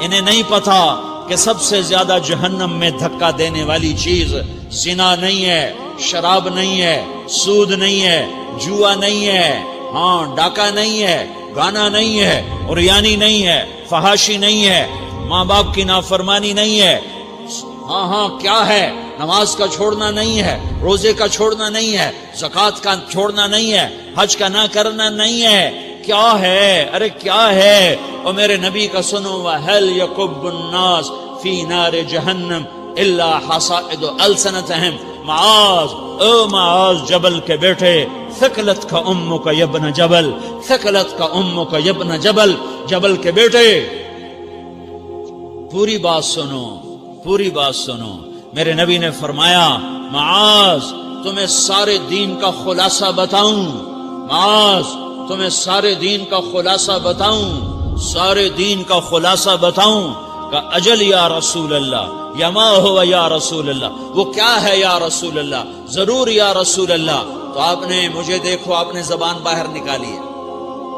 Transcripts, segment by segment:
انہیں نہیں پتا کہ سب سے زیادہ جہنم میں دھکا دینے والی چیز زنا نہیں ہے، شراب نہیں ہے، سود نہیں ہے، جوا نہیں ہے، ہاں ڈاکہ نہیں ہے، گانا نہیں ہے، عریانی نہیں ہے، فحاشی نہیں ہے، ماں باپ کی نافرمانی نہیں ہے، ہاں کیا ہے، نماز کا چھوڑنا نہیں ہے، روزے کا چھوڑنا نہیں ہے، زکوٰۃ کا چھوڑنا نہیں ہے، حج کا نہ کرنا نہیں ہے، کیا ہے؟ ارے کیا ہے؟ اور میرے نبی کا سنو، وَهَلْ يَكُبُّ النَّاسِ فِي نَارِ جَهَنَّمَ إِلَّا حَصَائِدُ أَلْسِنَتِهِمْ۔ معاذ، او معاذ جبل کے بیٹے، ثقلت کا امک یبن جبل، ثقلت کا امک یبن جبل، جبل کے بیٹے پوری بات سنو، پوری بات سنو۔ میرے نبی نے فرمایا، معاذ تمہیں سارے دین کا خلاصہ بتاؤں، معاذ تمہیں سارے دین کا خلاصہ بتاؤں، سارے دین کا خلاصہ بتاؤں؟ کہ اجل یا رسول اللہ، یا ما ہوا یا رسول اللہ، وہ کیا ہے یا رسول اللہ؟ ضرور یا رسول اللہ۔ تو آپ نے مجھے دیکھو، آپ نے زبان باہر نکالی ہے،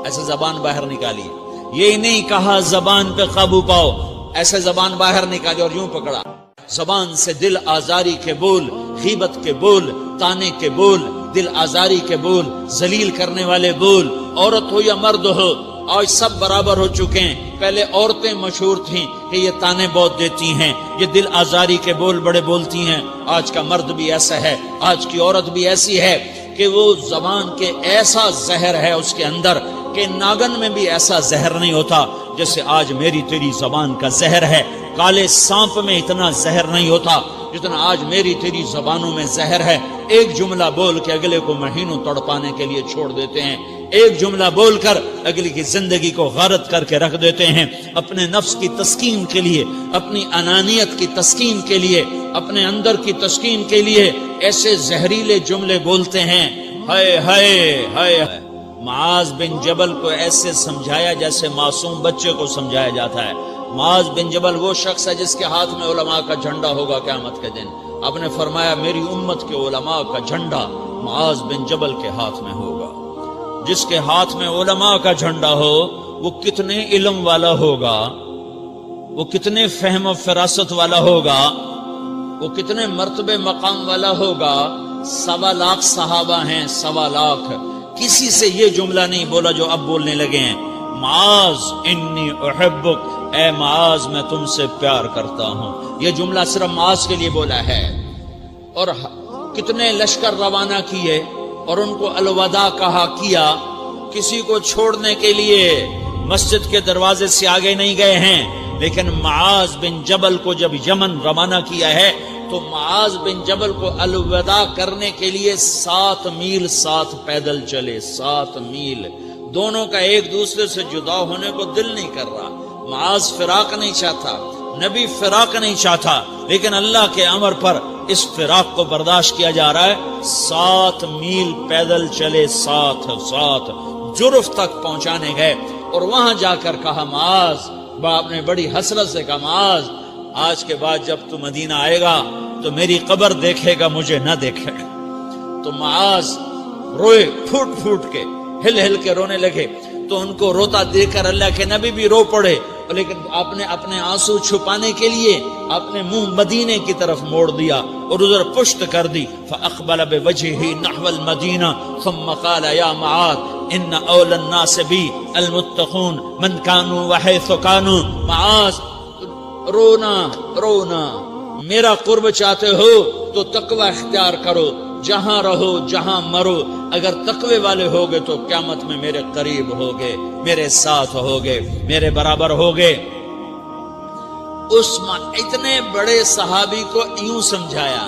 ایسے زبان باہر نکالی ہے، یہ نہیں کہا زبان پہ قابو پاؤ، ایسے زبان باہر نکالی اور یوں پکڑا۔ زبان سے دل آزاری کے بول، غیبت کے بول، تانے کے بول، دل آزاری کے بول، ذلیل کرنے والے بول، عورت ہو یا مرد ہو، آج سب برابر ہو چکے ہیں۔ پہلے عورتیں مشہور تھیں کہ یہ تانے بہت دیتی ہیں، یہ دل آزاری کے بول بڑے بولتی ہیں۔ آج کا مرد بھی ایسا ہے، آج کی عورت بھی ایسی ہے کہ وہ زبان کے ایسا زہر ہے اس کے اندر کہ ناگن میں بھی ایسا زہر نہیں ہوتا جیسے آج میری تیری زبان کا زہر ہے۔ کالے سانپ میں اتنا زہر نہیں ہوتا جتنا آج میری تیری زبانوں میں زہر ہے۔ ایک جملہ بول کے اگلے کو مہینوں تڑپانے کے لیے چھوڑ دیتے ہیں، ایک جملہ بول کر اگلی کی زندگی کو غارت کر کے رکھ دیتے ہیں، اپنے نفس کی تسکین کے لیے، اپنی انانیت کی تسکین کے لیے، اپنے اندر کی تسکین کے لیے ایسے زہریلے جملے بولتے ہیں۔ ہائے ہائے ہائے۔ معاذ بن جبل کو ایسے سمجھایا جیسے معصوم بچے کو سمجھایا جاتا ہے۔ معاذ بن جبل وہ شخص ہے جس کے ہاتھ میں علماء کا جھنڈا ہوگا قیامت کے دن۔ آپ نے فرمایا میری امت کے علماء کا جھنڈا معاذ بن جبل کے ہاتھ میں ہوگا۔ جس کے ہاتھ میں علماء کا جھنڈا ہو وہ کتنے علم والا ہوگا، وہ کتنے فہم و فراست والا ہوگا، وہ کتنے مرتبے مقام والا ہوگا۔ 1.25 لاکھ صحابہ ہیں، 1.25 لاکھ، کسی سے یہ جملہ نہیں بولا جو اب بولنے لگے ہیں، معاذ انی احبک، اے معاذ میں تم سے پیار کرتا ہوں۔ یہ جملہ صرف معاذ کے لیے بولا ہے۔ اور کتنے لشکر روانہ کیے اور ان کو الوداع کہا کیا، کسی کو چھوڑنے کے لیے مسجد کے دروازے سے آگے نہیں گئے ہیں، لیکن معاذ بن جبل کو جب یمن روانہ کیا ہے تو معاذ بن جبل کو الوداع کرنے کے لیے 7 میل ساتھ پیدل چلے، 7 میل۔ دونوں کا ایک دوسرے سے جدا ہونے کو دل نہیں کر رہا۔ معاذ فراق نہیں چاہتا، نبی فراق نہیں چاہتا، لیکن اللہ کے امر پر اس فراق کو برداشت کیا جا رہا ہے۔ 7 میل پیدل چلے، 7 جرف تک پہنچانے گئے اور وہاں جا کر کہا معاذ، باپ نے بڑی حسرت سے کہا معاذ آج کے بعد جب تو مدینہ آئے گا تو میری قبر دیکھے گا، مجھے نہ دیکھے گا۔ تو معاذ روئے، پھوٹ پھوٹ کے، ہل ہل کے رونے لگے۔ تو ان کو روتا دیکھ کر اللہ کے نبی بھی رو پڑے، لیکن آپ نے اپنے آنسو چھپانے کے لیے اپنے منہ مدینے کی طرف موڑ دیا اور ادھر پشت کر دی۔ فاقبل بوجهه نحو المدینہ ثم قال یا معاذ ان اول الناس بی المتقون من كانوا وحيث كانوا۔ معاذ رونا رونا، میرا قرب چاہتے ہو تو تقوی اختیار کرو، جہاں رہو جہاں مرو، اگر تقوی والے ہوگے تو قیامت میں میرے قریب ہوگے، میرے ساتھ ہوگے، میرے برابر ہوگے۔ اس اتنے بڑے صحابی کو یوں سمجھایا،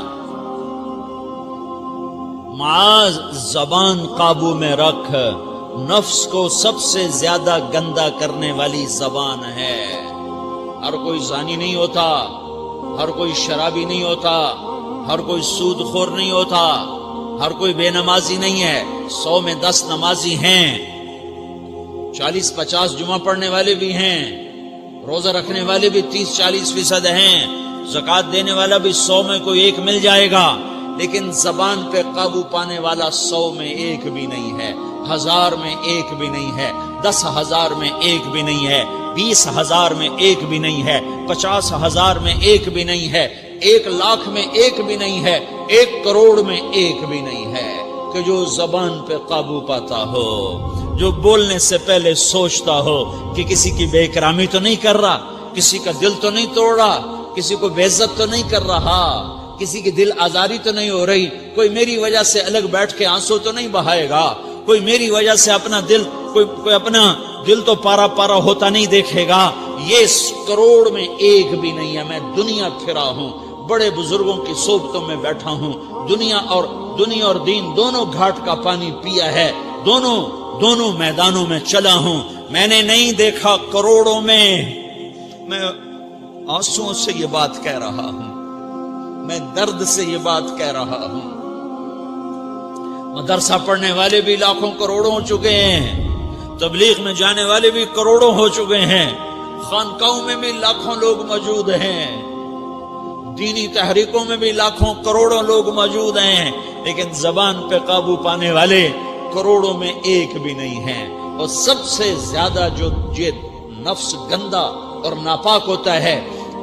معاذ زبان قابو میں رکھ، نفس کو سب سے زیادہ گندا کرنے والی زبان ہے۔ ہر کوئی زانی نہیں ہوتا، ہر کوئی شرابی نہیں ہوتا، ہر کوئی سود خور نہیں ہوتا، ہر کوئی بے نمازی نہیں ہے۔ 100 میں 10 نمازی ہیں، 40-50 جمعہ پڑھنے والے بھی ہیں، روزہ رکھنے والے بھی 30-40% ہیں، زکوٰۃ دینے والا بھی 100 میں کوئی ایک مل جائے گا، لیکن زبان پہ قابو پانے والا 100 میں ایک بھی نہیں ہے، 1000 میں ایک بھی نہیں ہے، 10,000 میں ایک بھی نہیں ہے۔ 20,000 میں ایک بھی نہیں ہے، 50,000 میں ایک بھی نہیں ہے، 1,00,000 میں ایک بھی نہیں ہے، 1 کروڑ میں ایک بھی نہیں ہے کہ جو زبان پہ قابو پاتا ہو، جو بولنے سے پہلے سوچتا ہو کہ کسی کی بے اکرامی تو نہیں کر رہا، کسی کا دل تو نہیں توڑ رہا، کسی کو بے عزت تو نہیں کر رہا، کسی کی دل آزاری تو نہیں ہو رہی، کوئی میری وجہ سے الگ بیٹھ کے آنسو تو نہیں بہائے گا، کوئی میری وجہ سے اپنا دل کوئی اپنا دل تو پارا پارا ہوتا نہیں دیکھے گا۔ یہ 1 کروڑ میں ایک بھی نہیں ہے۔ میں دنیا پھرا ہوں، بڑے بزرگوں کی صحبتوں میں بیٹھا ہوں، دنیا اور دین دونوں گھاٹ کا پانی پیا ہے، دونوں میدانوں میں چلا ہوں، میں نے نہیں دیکھا کروڑوں میں۔ میں آنسوؤں سے یہ بات کہہ رہا ہوں، میں درد سے یہ بات کہہ رہا ہوں۔ مدرسہ پڑھنے والے بھی لاکھوں کروڑوں ہو چکے ہیں، تبلیغ میں جانے والے بھی کروڑوں ہو چکے ہیں، خانقاہوں میں بھی لاکھوں لوگ موجود ہیں، دینی تحریکوں میں بھی لاکھوں کروڑوں لوگ موجود ہیں، لیکن زبان پہ قابو پانے والے کروڑوں میں ایک بھی نہیں ہیں۔ اور سب سے زیادہ جو یہ نفس گندا اور ناپاک ہوتا ہے،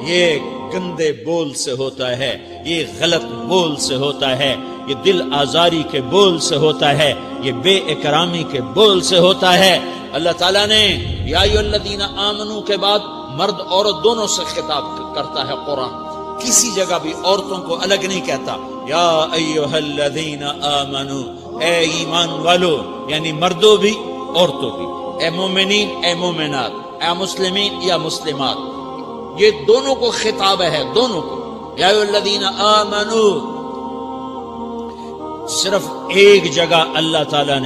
یہ گندے بول سے ہوتا ہے، یہ غلط بول سے ہوتا ہے، یہ دل آزاری کے بول سے ہوتا ہے، یہ بے اکرامی کے بول سے ہوتا ہے۔ اللہ تعالیٰ نے یا ایھا الذین آمنو کے بعد مرد عورت دونوں سے خطاب کرتا ہے قرآن، کسی جگہ بھی عورتوں کو الگ نہیں کہتا۔ یا ایھا الذین آمنو، اے ایمان والو، یعنی مردوں بھی عورتوں بھی، اے مومنین اے مومنات، اے مسلمین یا مسلمات، یہ دونوں کو خطاب ہے، دونوں کو۔ یا ایھا الذین آمنو، صرف ایک جگہ اللہ تعالیٰ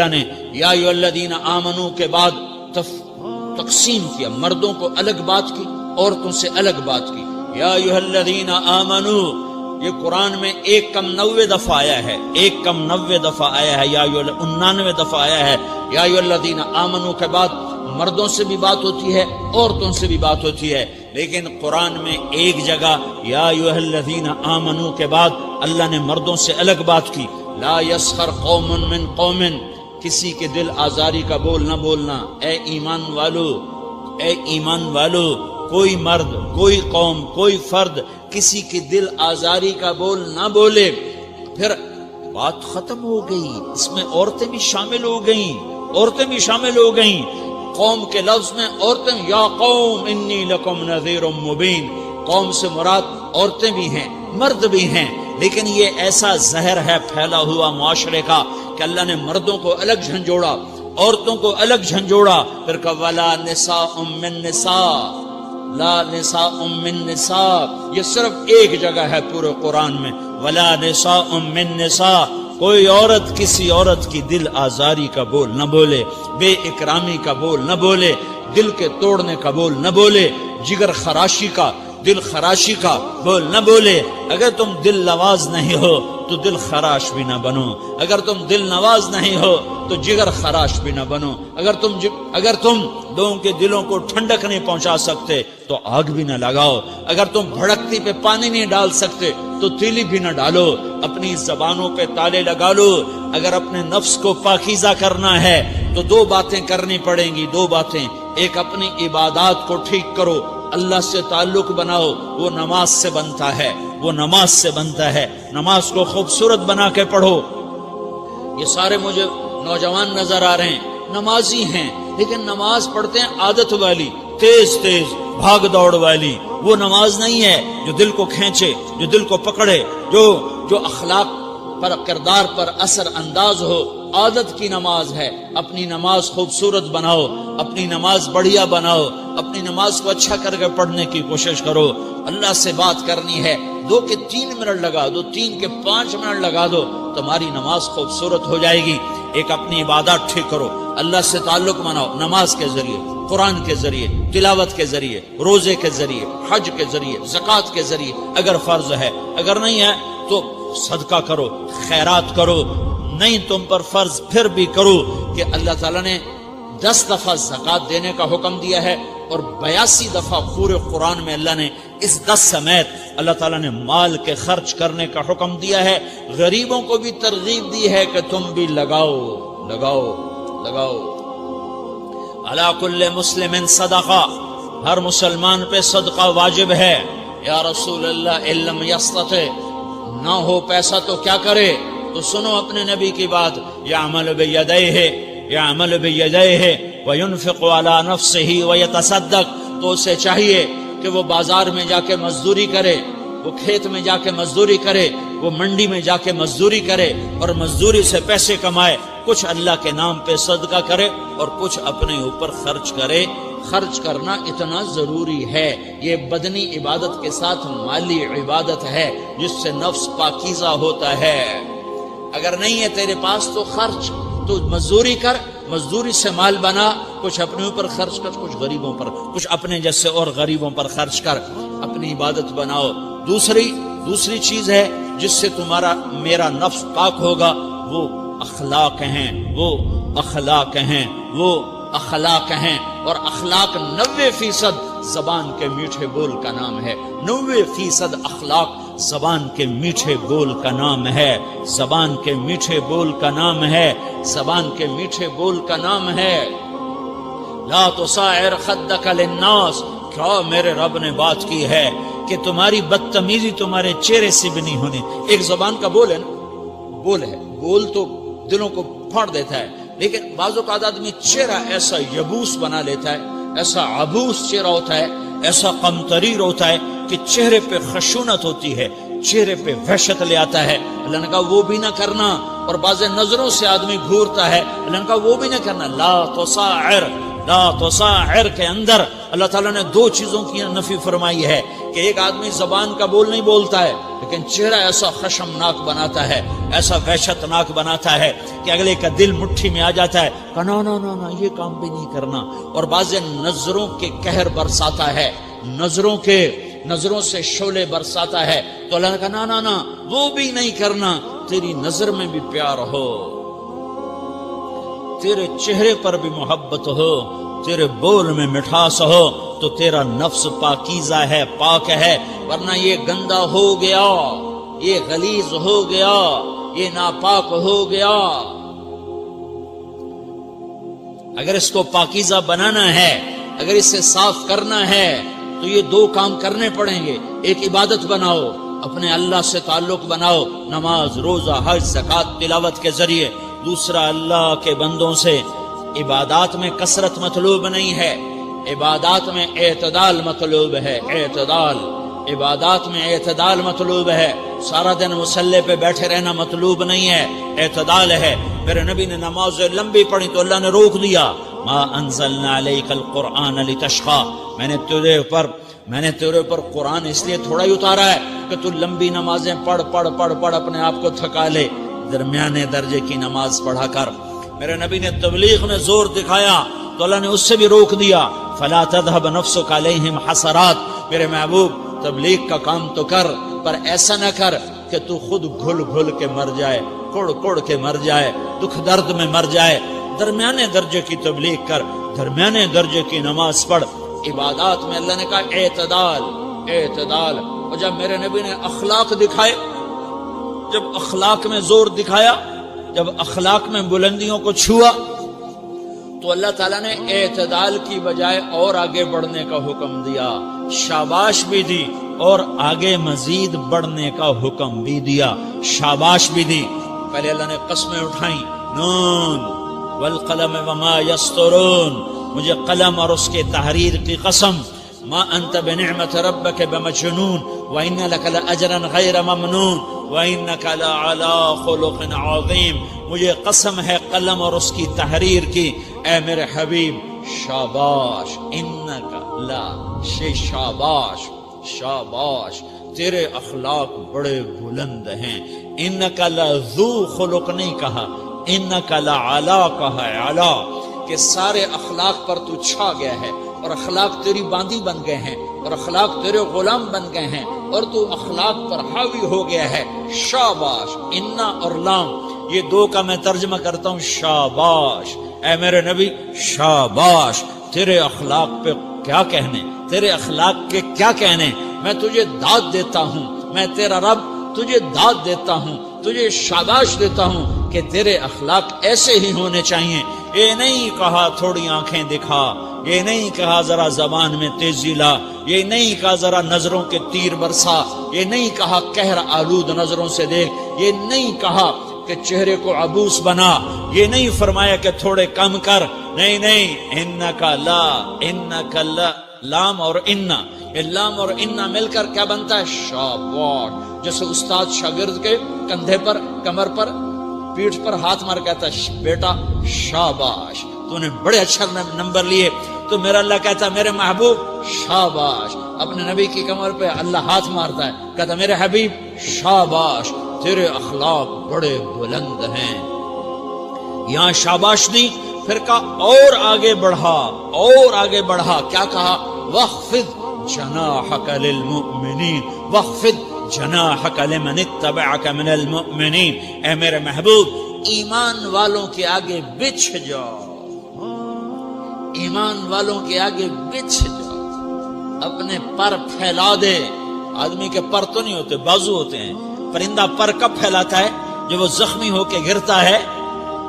نے یا ایھا الذین آمنو کے بعد تقسیم کیا، مردوں کو الگ بات کی، عورتوں سے الگ بات کی۔ یا ایھا الذین آمنو، یہ قرآن میں 199 دفعہ آیا ہے، 199 دفعہ آیا ہے، یا 99 دفعہ آیا ہے۔ یا ایھا الذین آمنو کے بعد مردوں سے بھی بات ہوتی ہے، عورتوں سے بھی بات ہوتی ہے، لیکن قرآن میں ایک جگہ یا ایھا الذین آمنو کے بعد اللہ نے مردوں سے الگ بات کی۔ لا یسخر قوم من قوم، کسی کے دل آزاری کا بول نہ بولنا۔ اے ایمان والو، کوئی مرد، کوئی قوم، کوئی فرد کسی کی دل آزاری کا بول نہ بولے۔ پھر بات ختم ہو گئی، اس میں عورتیں بھی شامل ہو گئیں، قوم کے لفظ میں عورتیں، یا قوم انی لکم نذیر مبین، قوم سے مراد عورتیں بھی ہیں، مرد بھی ہیں، لیکن یہ ایسا زہر ہے پھیلا ہوا معاشرے کا کہ اللہ نے مردوں کو الگ جھنجھوڑا، عورتوں کو الگ جھنجھوڑا، پھر کہ ولا نساء من نساء، لا نساء من نساء، یہ صرف ایک جگہ ہے پورے قرآن میں، ولا نساء من نساء، کوئی عورت کسی عورت کی دل آزاری کا بول نہ بولے، بے اکرامی کا بول نہ بولے، دل کے توڑنے کا بول نہ بولے، جگر خراشی کا، دل خراشی کا بول نہ بولے۔ اگر تم دل نواز نہیں ہو تو دل خراش بھی نہ بنو، اگر تم دل نواز نہیں ہو تو جگر خراش بھی نہ بنو، اگر تم لوگوں کے دلوں کو ٹھنڈک نہیں پہنچا سکتے تو آگ بھی نہ لگاؤ، اگر تم بھڑکتی پہ پانی نہیں ڈال سکتے تو تیلی بھی نہ ڈالو، اپنی زبانوں پہ تالے لگا لو۔ اگر اپنے نفس کو پاکیزہ کرنا ہے تو 2 باتیں کرنی پڑیں گی، 2 باتیں، ایک اپنی عبادات کو ٹھیک کرو، اللہ سے تعلق بناؤ، وہ نماز سے بنتا ہے، نماز کو خوبصورت بنا کے پڑھو۔ یہ سارے مجھے نوجوان نظر آ رہے ہیں، نمازی ہیں، لیکن نماز پڑھتے ہیں عادت والی، تیز بھاگ دوڑ والی، وہ نماز نہیں ہے جو دل کو کھینچے، جو دل کو پکڑے، جو اخلاق پر، کردار پر اثر انداز ہو۔ عادت کی نماز ہے، اپنی نماز خوبصورت بناؤ، اپنی نماز بڑھیا بناؤ، اپنی نماز کو اچھا کر کے پڑھنے کی کوشش کرو۔ اللہ سے بات کرنی ہے، 2 کے 3 منٹ لگا دو، 3 کے 5 منٹ لگا دو، تمہاری نماز خوبصورت ہو جائے گی۔ ایک اپنی عبادات ٹھیک کرو، اللہ سے تعلق بناؤ، نماز کے ذریعے، قرآن کے ذریعے، تلاوت کے ذریعے، روزے کے ذریعے، حج کے ذریعے، زکوٰۃ کے ذریعے، اگر فرض ہے، اگر نہیں ہے تو صدقہ کرو، خیرات کرو، نہیں تم پر فرض پھر بھی کرو، کہ اللہ تعالیٰ نے 10 دفعہ زکوٰۃ دینے کا حکم دیا ہے، اور 82 دفعہ پورے قرآن میں اللہ نے اس 10 سمیت اللہ تعالیٰ نے مال کے خرچ کرنے کا حکم دیا ہے۔ غریبوں کو بھی ترغیب دی ہے کہ تم بھی لگاؤ۔ علی کل مسلم صدقہ، ہر مسلمان پہ صدقہ واجب ہے۔ یا رسول اللہ ان لم یستطع، نہ ہو پیسہ تو کیا کرے؟ تو سنو اپنے نبی کی بات، یعمل بیدیہ، یعمل بیدیہ وینفق علی نفسہ ویتصدق، تو اسے چاہیے کہ وہ بازار میں جا کے مزدوری کرے، وہ کھیت میں جا کے مزدوری کرے، وہ منڈی میں جا کے مزدوری کرے اور مزدوری سے پیسے کمائے، کچھ اللہ کے نام پہ صدقہ کرے اور کچھ اپنے اوپر خرچ کرے۔ خرچ کرنا اتنا ضروری ہے، یہ بدنی عبادت کے ساتھ مالی عبادت ہے جس سے نفس پاکیزہ ہوتا ہے۔ اگر نہیں ہے تیرے پاس تو خرچ، تو مزدوری کر، مزدوری سے مال بنا، کچھ اپنے اوپر خرچ کر، کچھ غریبوں پر، کچھ اپنے جیسے اور غریبوں پر خرچ کر، اپنی عبادت بناؤ۔ دوسری چیز ہے جس سے تمہارا میرا نفس پاک ہوگا، وہ اخلاق ہیں، وہ اخلاق ہیں، وہ اخلاق ہیں، اور اخلاق 90% زبان کے میٹھے بول کا نام ہے۔ 90% اخلاق زبان کے میٹھے بول کا نام ہے، زبان کے میٹھے بول کا نام ہے، زبان کے میٹھے بول کا نام ہے۔ لا تصاعر خدک للناس، کیا میرے رب نے بات کی ہے کہ تمہاری بدتمیزی تمہارے چہرے سے بھی نہیں ہونی۔ ایک زبان کا بول ہے نا، بول ہے، بول تو دلوں کو پھاڑ دیتا ہے، لیکن بعض اوقات آدمی چہرہ ایسا یبوس بنا لیتا ہے، ایسا عبوس چہرہ ہوتا ہے، ایسا قمطریر ہوتا ہے کہ چہرے پہ خشونت ہوتی ہے، چہرے پہ وحشت لے آتا ہے۔ اللہ نے کہا وہ بھی نہ کرنا، اور بعض نظروں سے آدمی گھورتا ہے، اللہ نے کہا وہ بھی نہ کرنا۔ لا تصاعر، لا تصاعر کے اندر اللہ تعالیٰ نے دو چیزوں کی نفی فرمائی ہے کہ ایک آدمی زبان کا بول نہیں بولتا ہے لیکن چہرہ ایسا خشمناک بناتا ہے، ایسا وحشتناک بناتا ہے کہ اگلے کا دل مٹھی میں آ جاتا ہے کہ نا نا نا نا یہ کام بھی نہیں کرنا۔ اور بعض نظروں کے قہر برساتا ہے، نظروں سے شعلے برساتا ہے، تو اللہ نے کہا نا نا نا وہ بھی نہیں کرنا۔ تیری نظر میں بھی پیار ہو، تیرے چہرے پر بھی محبت ہو، تیرے بول میں مٹھاس ہو، تو تیرا نفس پاکیزہ ہے، پاک ہے۔ ورنہ یہ گندا ہو گیا، یہ غلیظ ہو گیا، یہ ناپاک ہو گیا۔ اگر اس کو پاکیزہ بنانا ہے، اگر اسے صاف کرنا ہے، تو یہ دو کام کرنے پڑیں گے۔ ایک عبادت بناؤ، اپنے اللہ سے تعلق بناؤ، نماز، روزہ، حج، زکوٰۃ، تلاوت کے ذریعے۔ دوسرا، اللہ کے بندوں سے عبادات میں کثرت مطلوب نہیں ہے، عبادات میں اعتدال مطلوب ہے، اعتدال، عبادات میں اعتدال مطلوب ہے۔ سارا دن مصلی پہ بیٹھے رہنا مطلوب نہیں ہے، اعتدال ہے۔ میرے نبی نے نماز لمبی پڑھی تو اللہ نے روک دیا، ما انزلنا علیک القرآن لتشقی، میں نے تیرے اوپر قرآن اس لیے تھوڑا ہی اتارا ہے کہ تو لمبی نمازیں پڑھ اپنے آپ کو تھکا لے، درمیانے درجے کی نماز پڑھا کر۔ میرے نبی نے تبلیغ میں زور دکھایا تو اللہ نے اس سے بھی روک دیا، فلا تذهب نفسك علیہم حسرات، میرے محبوب تبلیغ کا کام تو کر، پر ایسا نہ کر کہ تو خود گھل کے مر جائے، کڑ کے مر جائے، دکھ درد میں مر جائے۔ درمیانے درجے کی تبلیغ کر، درمیانے درجے کی نماز پڑھ۔ عبادات میں اللہ نے کہا اعتدال، اعتدال۔ اور جب میرے نبی نے اخلاق دکھائے، جب اخلاق میں زور دکھایا، جب اخلاق میں بلندیوں کو چھوا، تو اللہ تعالیٰ نے اعتدال کی بجائے اور آگے بڑھنے کا حکم دیا، شاباش بھی دی اور آگے مزید بڑھنے کا حکم بھی دیا، شاباش بھی دی۔ پہلے اللہ نے قسمیں اٹھائیں، نون والقلم وما یسطرون، مجھے قلم اور اس کے تحریر کی قسم، ما انت بنعمت ربک بمجنون وان لک لاجرا غیر ممنون وانک لعلی خلق عظیم، مجھے قسم ہے قلم اور اس کی تحریر کی، اے میرے حبیب شاباش، انک لا شاباش، شاباش، تیرے اخلاق بڑے بلند ہیں۔ انک لذو خلق نہیں کہا، انک لعلی کہا، علا، کہ سارے اخلاق پر تو چھا گیا ہے، اور اخلاق تیری باندی بن گئے ہیں، اور اخلاق تیرے غلام بن گئے ہیں، اور تو اخلاق پر حاوی ہو گیا ہے۔ شاباش، انا اور لام، یہ دو کا میں ترجمہ کرتا ہوں، شاباش، اے میرے نبی شاباش، تیرے اخلاق پہ کیا کہنے، تیرے اخلاق کے کیا کہنے، میں تجھے داد دیتا ہوں، میں تیرا رب تجھے داد دیتا ہوں، تجھے شاباش دیتا ہوں کہ تیرے اخلاق ایسے ہی ہونے چاہیے. یہ نہیں کہا تھوڑی آنکھیں دکھا، یہ نہیں کہا ذرا زبان میں تیزی لا، یہ نہیں کہا ذرا نظروں کے تیر برسا، یہ نہیں کہا قہر آلود نظروں سے دیکھ، یہ نہیں کہا کہ چہرے کو عبوس بنا، یہ نہیں فرمایا کہ تھوڑے کم کر. نہیں نہیں، انکا لا، انکا لا، لام اور انا، یہ لام اور انا مل کر کیا بنتا ہے؟ شاباش. جیسے استاد شاگرد کے کندھے پر، کمر پر، پیٹھ پر ہاتھ مار کہتا ہے بیٹا شاباش تو نے بڑے اچھا نمبر لیے. تو میرا اللہ کہتا ہے میرے محبوب شاباش. اپنے نبی کی کمر پہ اللہ ہاتھ مارتا ہے، کہتا میرے حبیب شاباش، تیرے اخلاق بڑے بلند ہیں. یہاں شاباش دی، پھر کہا اور آگے بڑھا، اور آگے بڑھا. کیا کہا؟ وَخْفِضْ جَنَاحَكَ لِلْمُؤْمِنِينَ وَخْفِضْ جَنَاحَكَ لِمَنِ اتَّبَعَكَ مِنَ الْمُؤْمِنِينَ. اے میرے محبوب، ایمان والوں کے آگے بچھ جاؤ، ایمان والوں کے آگے بچھ جاؤ، اپنے پر پھیلا دے. آدمی کے پر تو نہیں ہوتے، بازو ہوتے ہیں. پرندہ پر کب پھیلاتا ہے؟ جب وہ زخمی ہو کے گرتا ہے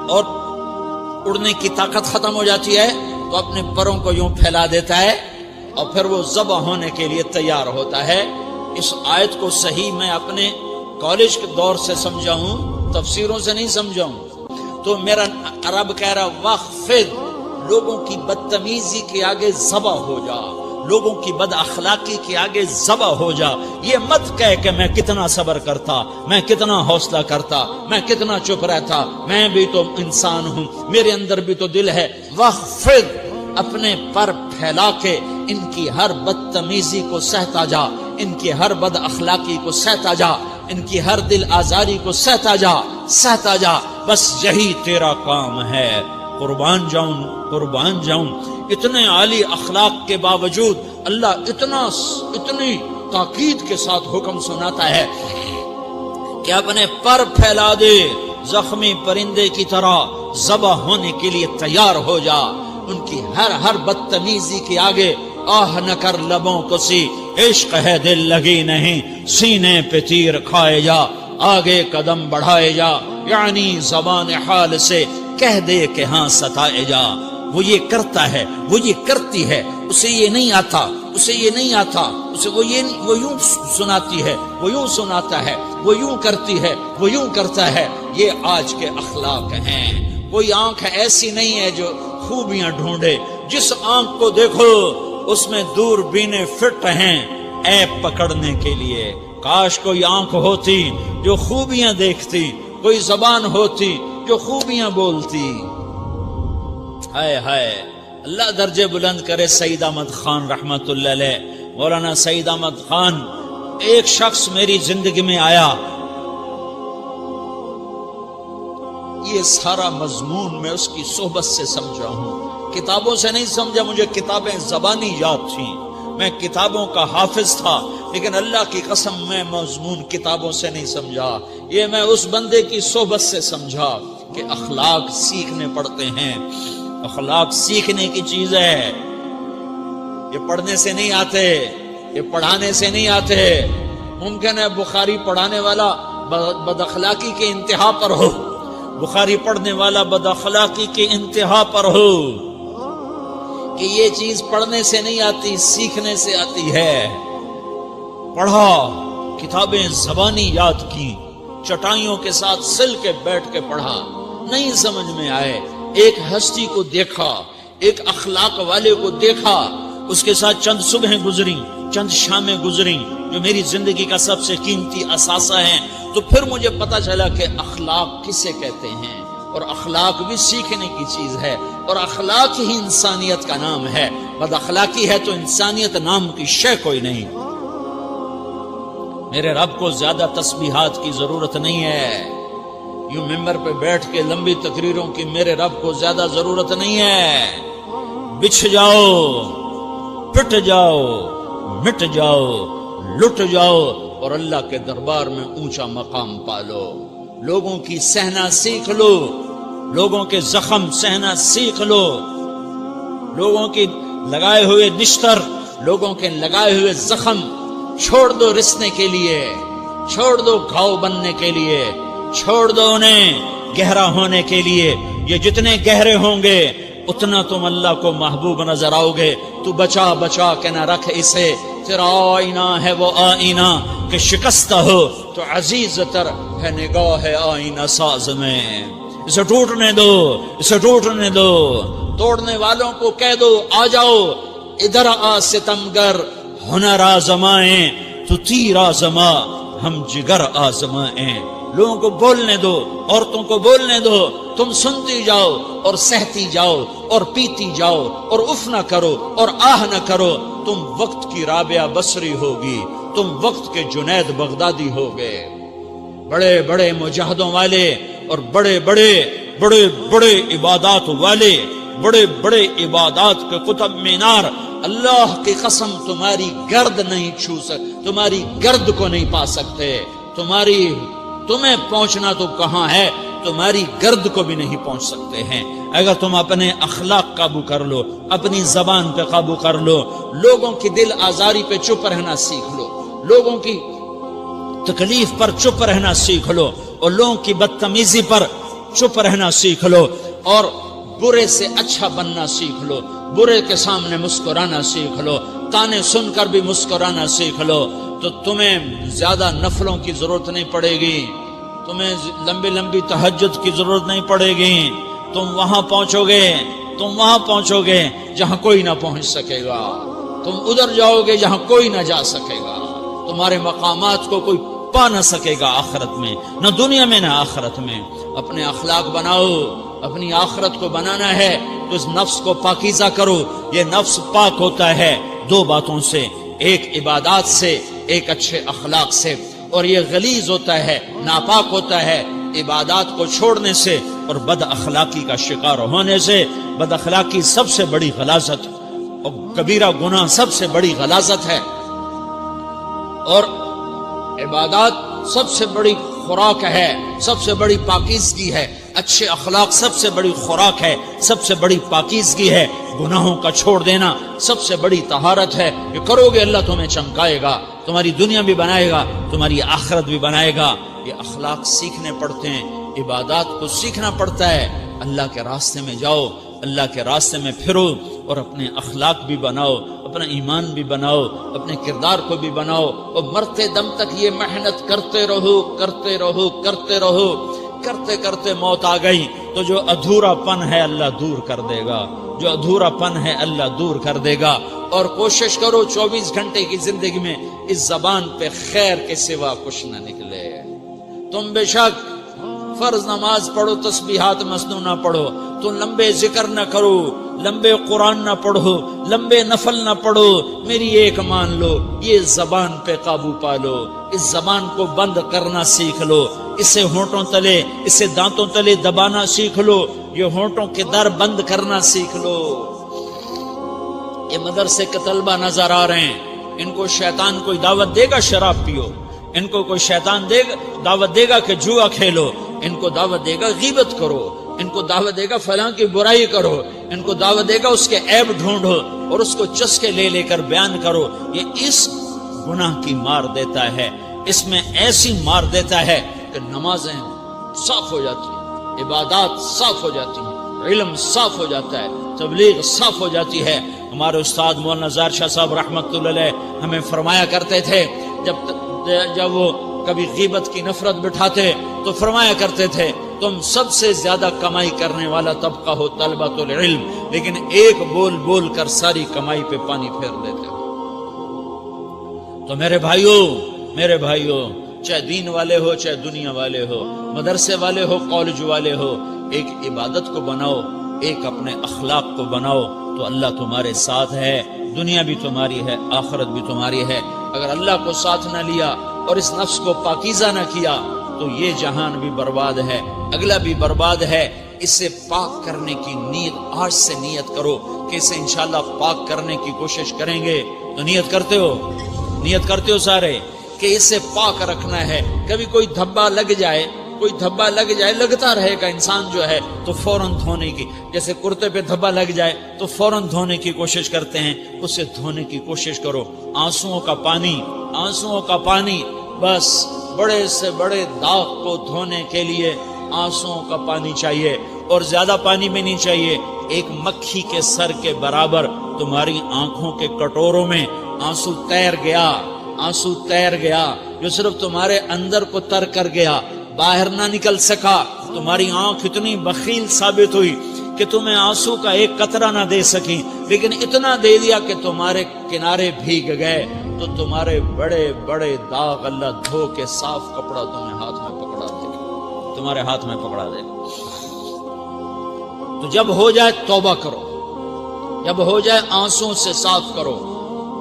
اور اڑنے کی طاقت ختم ہو جاتی ہے تو اپنے پروں کو یوں پھیلا دیتا ہے اور پھر وہ ذبح ہونے کے لیے تیار ہوتا ہے. اس آیت کو صحیح میں اپنے کالج کے دور سے سمجھا ہوں، تفسیروں سے نہیں سمجھا ہوں. تو میرا رب کہہ رہا وَخْفِضْ، لوگوں کی بدتمیزی کے آگے ذبح ہو جا، لوگوں کی بد اخلاقی کے آگے ذبح ہو جا. یہ مت کہہ کہ میں کتنا صبر کرتا، میں کتنا حوصلہ کرتا، میں کتنا چپ رہتا، میں بھی تو انسان ہوں، میرے اندر بھی تو دل ہے. وَخْفِضْ، اپنے پر پھیلا کے ان کی ہر بدتمیزی کو سہتا جا، ان کی ہر بد اخلاقی کو سہتا جا، ان کی ہر دل آزاری کو سہتا جا، سہتا جا. بس یہی تیرا کام ہے. قربان جاؤں، قربان جاؤں. اتنے عالی اخلاق کے باوجود اللہ اتنی تاکید کے ساتھ حکم سناتا ہے کہ اپنے پر پھیلا دے، زخمی پرندے کی طرح ذبح ہونے کے لیے تیار ہو جا. ان کی ہر بدتمیزی کے آگے آہ نہ کر لبوں کو سی، عشق ہے دل لگی نہیں، سینے پہ تیر کھائے جا، آگے قدم بڑھائے جا. یعنی زبان حال سے کہہ دے کہ ہاں ستائے جا. وہ یہ کرتا ہے، وہ یہ کرتی ہے، اسے یہ نہیں آتا، اسے یہ نہیں آتا، اسے وہ یوں سناتی ہے، وہ یوں سناتا ہے، وہ یوں کرتی ہے، وہ یوں کرتا ہے. یہ آج کے اخلاق ہیں. کوئی آنکھ ایسی نہیں ہے جو خوبیاں ڈھونڈے. جس آنکھ کو دیکھو اس میں دوربینیں فٹ ہیں عیب پکڑنے کے لیے. کاش کوئی آنکھ ہوتی جو خوبیاں دیکھتی، کوئی زبان ہوتی جو خوبیاں بولتی. ہائے ہائے، اللہ درجے بلند کرے سعید احمد خان رحمت اللہ علیہ. مولانا سعید احمد خان، ایک شخص میری زندگی میں آیا، یہ سارا مضمون میں اس کی صحبت سے سمجھا ہوں، کتابوں سے نہیں سمجھا. مجھے کتابیں زبانی یاد تھیں، میں کتابوں کا حافظ تھا، لیکن اللہ کی قسم میں مضمون کتابوں سے نہیں سمجھا. یہ میں اس بندے کی صحبت سے سمجھا کہ اخلاق سیکھنے پڑتے ہیں. اخلاق سیکھنے کی چیز ہے، یہ پڑھنے سے نہیں آتے، یہ پڑھانے سے نہیں آتے. ممکن ہے بخاری پڑھانے والا بد اخلاقی کے انتہا پر ہو، بخاری پڑھنے والا بد اخلاقی کے انتہا پر ہو، کہ یہ چیز پڑھنے سے نہیں آتی، سیکھنے سے آتی ہے. پڑھا، کتابیں زبانی یاد کی، چٹائیوں کے ساتھ سل کے بیٹھ کے پڑھا، نہیں سمجھ میں آئے. ایک ہستی کو دیکھا، ایک اخلاق والے کو دیکھا، اس کے ساتھ چند صبحیں گزری، چند شامیں گزری جو میری زندگی کا سب سے قیمتی اثاثہ ہیں. تو پھر مجھے پتا چلا کہ اخلاق کسے کہتے ہیں، اور اخلاق بھی سیکھنے کی چیز ہے، اور اخلاق ہی انسانیت کا نام ہے. بد اخلاقی ہے تو انسانیت نام کی شے کوئی نہیں. میرے رب کو زیادہ تسبیحات کی ضرورت نہیں ہے، یوں ممبر پہ بیٹھ کے لمبی تقریروں کی میرے رب کو زیادہ ضرورت نہیں ہے. بچھ جاؤ، پٹ جاؤ، مٹ جاؤ، لٹ جاؤ، اور اللہ کے دربار میں اونچا مقام پالو. لوگوں کی سہنا سیکھ لو، لوگوں کے زخم سہنا سیکھ لو، لوگوں کی لگائے ہوئے نشتر، لوگوں کے لگائے ہوئے زخم چھوڑ دو رسنے کے لیے، چھوڑ دو گھاؤ بننے کے لیے، چھوڑ دو انہیں گہرا ہونے کے لیے یہ جتنے گہرے ہوں گے اتنا تم اللہ کو محبوب نظر آؤ گے. تو بچا بچا کے نہ رکھ اسے، تیرا آئینہ ہے وہ آئینہ کہ شکستہ ہو تو عزیز تر ہے نگاہ آئینہ ساز میں. اسے ٹوٹنے دو، اسے ٹوٹنے دو. توڑنے والوں کو کہہ دو آ جاؤ ادھر آ ستمگر، ہنر آزمائیں تو تیر آزما، ہم جگر آزمائیں. لوگوں کو بولنے دو، عورتوں کو بولنے دو، تم سنتی جاؤ اور سہتی جاؤ اور پیتی جاؤ اور اف نہ کرو اور آہ نہ کرو. تم وقت کی رابعہ بصری ہوگی، تم وقت کے جنید بغدادی ہوگے. بڑے بڑے مجاہدوں والے اور بڑے بڑے بڑے بڑے عبادات والے، بڑے بڑے عبادات کے قطب مینار، اللہ کی قسم تمہاری گرد نہیں چھو سکتے، تمہاری گرد کو نہیں پا سکتے. تمہیں پہنچنا تو کہاں ہے، تمہاری گرد کو بھی نہیں پہنچ سکتے ہیں. اگر تم اپنے اخلاق قابو کر لو، اپنی زبان پہ قابو کر لو، لوگوں کی دل آزاری پہ چپ رہنا سیکھ لو، لوگوں کی تکلیف پر چپ رہنا سیکھ لو اور لوگوں کی بدتمیزی پر چپ رہنا سیکھ لو اور برے سے اچھا بننا سیکھ لو، برے کے سامنے مسکرانا سیکھ لو، تانے سن کر بھی مسکرانا سیکھ لو، تو تمہیں زیادہ نفلوں کی ضرورت نہیں پڑے گی، تمہیں لمبی لمبی تہجد کی ضرورت نہیں پڑے گی. تم وہاں پہنچو گے جہاں کوئی نہ پہنچ سکے گا. تم ادھر جاؤ گے جہاں کوئی نہ جا سکے گا. تمہارے مقامات کو کوئی پا نہ سکے گا آخرت میں، نہ دنیا میں نہ آخرت میں. اپنے اخلاق بناؤ، اپنی آخرت کو بنانا ہے تو اس نفس کو پاکیزہ کرو. یہ نفس پاک ہوتا ہے دو باتوں سے، ایک عبادات سے، ایک اچھے اخلاق سے، اور یہ غلیظ ہوتا ہے، ناپاک ہوتا ہے عبادات کو چھوڑنے سے اور بد اخلاقی کا شکار ہونے سے. بد اخلاقی سب سے بڑی غلاظت اور کبیرہ گناہ سب سے بڑی غلاظت ہے، اور عبادات سب سے بڑی خوراک ہے، سب سے بڑی پاکیزگی ہے. اچھے اخلاق سب سے بڑی خوراک ہے، سب سے بڑی پاکیزگی ہے. گناہوں کا چھوڑ دینا سب سے بڑی طہارت ہے. یہ کرو گے اللہ تمہیں چمکائے گا، تمہاری دنیا بھی بنائے گا، تمہاری آخرت بھی بنائے گا. یہ اخلاق سیکھنے پڑتے ہیں، عبادات کو سیکھنا پڑتا ہے. اللہ کے راستے میں جاؤ، اللہ کے راستے میں پھرو اور اپنے اخلاق بھی بناؤ، اپنا ایمان بھی بناؤ، اپنے کردار کو بھی بناؤ، اور مرتے دم تک یہ محنت کرتے رہو کرتے رہو کرتے رہو. کرتے کرتے موت آ گئی تو جو ادھورا پن ہے اللہ دور کر دے گا، جو ادھورا پن ہے اللہ دور کر دے گا. اور کوشش کرو 24 گھنٹے کی زندگی میں اس زبان پہ خیر کے سوا کچھ نہ نکلے. تم بے شک فرض نماز پڑھو، تسبیحات مسنون نہ پڑھو، تو لمبے ذکر نہ کرو، لمبے قرآن نہ پڑھو، لمبے نفل نہ پڑھو. میری ایک مان لو، یہ زبان پہ قابو پالو، اس زبان کو بند کرنا سیکھ لو، اسے ہونٹوں تلے، اسے دانتوں تلے دبانا سیکھ لو، یہ ہونٹوں کے در بند کرنا سیکھ لو. یہ مدرسے کے طلبہ نظر آ رہے ہیں، ان کو شیطان کوئی دعوت دے گا شراب پیو، ان کو کوئی شیطان دعوت دے گا کہ جوا کھیلو، ان کو دعوت دے گا غیبت کرو، ان کو دعوت دے گا فلاں کی برائی کرو، ان کو دعوت دے گا اس کے عیب ڈھونڈو اور اس کو چسکے لے لے کر بیان کرو. یہ اس گناہ کی مار دیتا ہے، اس میں ایسی مار دیتا ہے کہ نمازیں صاف ہو جاتی ہیں، عبادات صاف ہو جاتی ہیں، علم صاف ہو جاتا ہے، تبلیغ صاف ہو جاتی ہے. ہمارے استاد مولانا زار شاہ صاحب رحمۃ اللہ علیہ ہمیں فرمایا کرتے تھے، جب وہ کبھی غیبت کی نفرت بٹھاتے تو فرمایا کرتے تھے تم سب سے زیادہ کمائی کرنے والا طبقہ ہو طلبۃ العلم، لیکن ایک بول بول کر ساری کمائی پہ پانی پھیر دیتے ہو. تو میرے بھائیوں چاہے دین والے ہو چاہے دنیا والے ہو، مدرسے والے ہو کالج والے ہو، ایک عبادت کو بناؤ، ایک اپنے اخلاق کو بناؤ تو اللہ تمہارے ساتھ ہے. دنیا بھی تمہاری ہے، آخرت بھی تمہاری ہے. اگر اللہ کو ساتھ نہ لیا اور اس نفس کو پاکیزہ نہ کیا تو یہ جہان بھی برباد ہے، اگلا بھی برباد ہے. اسے پاک کرنے کی نیت آج سے نیت کرو کہ اسے انشاءاللہ پاک کرنے کی کوشش کریں گے. تو نیت کرتے ہو سارے کہ اسے پاک رکھنا ہے. کبھی کوئی دھبا لگ جائے لگتا رہے گا انسان جو ہے تو فوراً دھونے کی، جیسے کرتے پہ دھبا لگ جائے تو فوراً دھونے کی کوشش کرتے ہیں، اسے دھونے کی کوشش کرو. آنسوؤں کا پانی بس بڑے سے بڑے داغ کو دھونے کے لیے آنسوؤں کا پانی چاہیے، اور زیادہ پانی بھی نہیں چاہیے، ایک مکھی کے سر کے برابر تمہاری آنکھوں کے کٹوروں میں آنسو تیر گیا، آنسو تیر گیا، جو صرف تمہارے اندر کو تر کر گیا، باہر نہ نکل سکا۔ تمہاری آنکھ اتنی بخیل ثابت ہوئی کہ تمہیں آنسو کا ایک قطرہ نہ دے سکی، لیکن اتنا دے دیا کہ تمہارے کنارے بھیگ گئے۔ تو تمہارے بڑے بڑے داغ اللہ دھو کے صاف کپڑا تمہیں ہاتھ میں پکڑا دے گا، تمہارے ہاتھ میں پکڑا دے گا۔ تو جب ہو جائے توبہ کرو، جب ہو جائے آنسوں سے صاف کرو،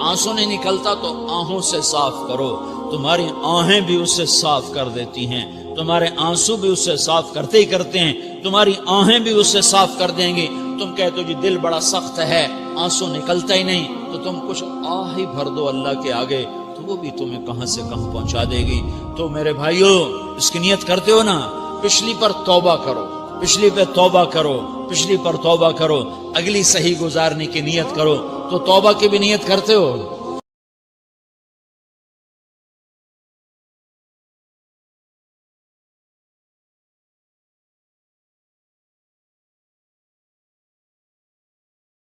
آنسو نہیں نکلتا تو آہوں سے صاف کرو، تمہاری آہیں بھی اسے صاف کر دیتی ہیں، تمہارے آنسو بھی اسے صاف کرتے ہی کرتے ہیں، تمہاری آہیں بھی اسے صاف کر دیں گی۔ تم کہتے ہو جی دل بڑا سخت ہے، آنسو نکلتا ہی نہیں، تو تم کچھ آہ ہی بھر دو اللہ کے آگے، تو وہ بھی تمہیں کہاں سے کہاں پہنچا دے گی۔ تو میرے بھائیو، اس کی نیت کرتے ہو نا، پچھلی پر توبہ کرو، پچھلی پہ توبہ کرو، پچھلی پر توبہ کرو، اگلی صحیح گزارنے کی نیت کرو۔ تو توبہ کی بھی نیت کرتے ہو؟